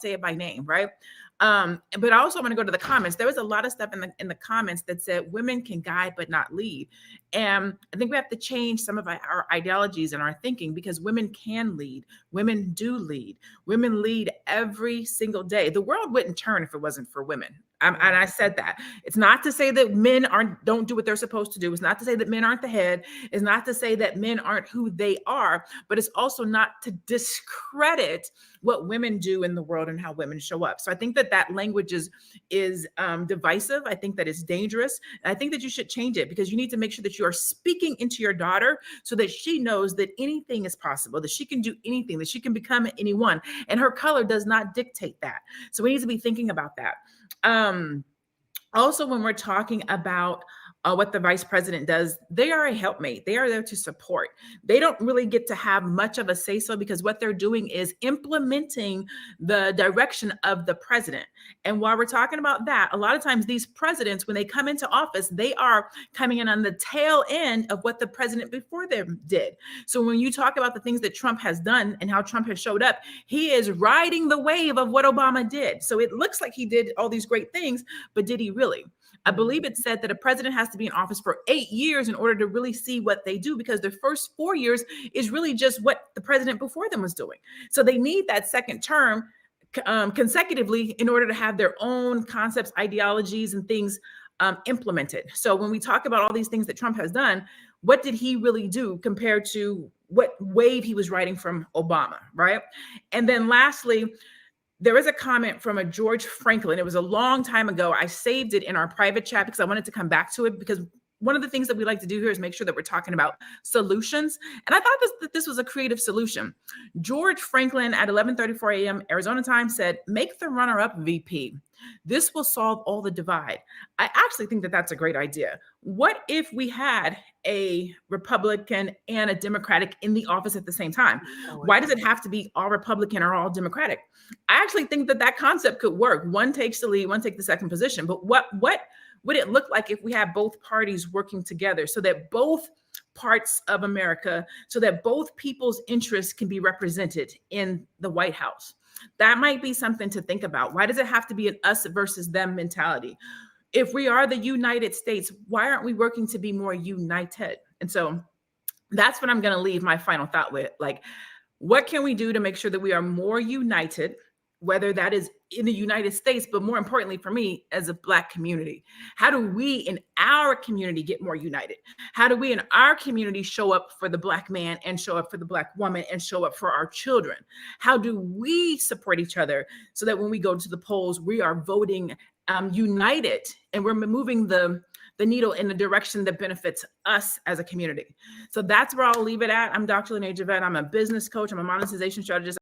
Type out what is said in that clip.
say it by name, right? But I also want to go to the comments. There was a lot of stuff in the comments that said women can guide but not lead. And I think we have to change some of our ideologies and our thinking, because women can lead. Women do lead. Women lead every single day. The world wouldn't turn if it wasn't for women. And I said that. It's not to say that men don't do what they're supposed to do. It's not to say that men aren't the head. It's not to say that men aren't who they are, but it's also not to discredit what women do in the world and how women show up. So I think that language is divisive. I think that it's dangerous. And I think that you should change it, because you need to make sure that you are speaking into your daughter so that she knows that anything is possible, that she can do anything, that she can become anyone. And her color does not dictate that. So we need to be thinking about that. Also, when we're talking about what the vice president does, they are a helpmate. They are there to support. They don't really get to have much of a say-so, because what they're doing is implementing the direction of the president. And while we're talking about that, a lot of times these presidents, when they come into office, they are coming in on the tail end of what the president before them did. So when you talk about the things that Trump has done and how Trump has showed up, he is riding the wave of what Obama did. So it looks like he did all these great things, but did he really? I believe it said that a president has to be in office for 8 years in order to really see what they do, because the first 4 years is really just what the president before them was doing. So they need that second term consecutively in order to have their own concepts, ideologies, and things implemented. So when we talk about all these things that Trump has done, what did he really do compared to what wave he was riding from Obama, right? And then lastly, there is a comment from a George Franklin. It was a long time ago. I saved it in our private chat because I wanted to come back to it, because one of the things that we like to do here is make sure that we're talking about solutions. And I thought that this was a creative solution. George Franklin at 11:34 a.m. Arizona time said, "Make the runner-up VP. This will solve all the divide." I actually think that that's a great idea. What if we had a Republican and a Democratic in the office at the same time? Why does it have to be all Republican or all Democratic? I actually think that concept could work. One takes the lead, one takes the second position. But what would it look like if we had both parties working together, so that both parts of America, so that both people's interests can be represented in the White House? That might be something to think about. Why does it have to be an us versus them mentality? If we are the United States, why aren't we working to be more united? And so that's what I'm going to leave my final thought with. Like, what can we do to make sure that we are more united, whether that is in the United States, but more importantly for me, as a Black community? How do we in our community get more united? How do we in our community show up for the Black man and show up for the Black woman and show up for our children? How do we support each other so that when we go to the polls, we are voting united and we're moving the needle in the direction that benefits us as a community? So that's where I'll leave it at. I'm Dr. Lene Javette. I'm a business coach. I'm a monetization strategist.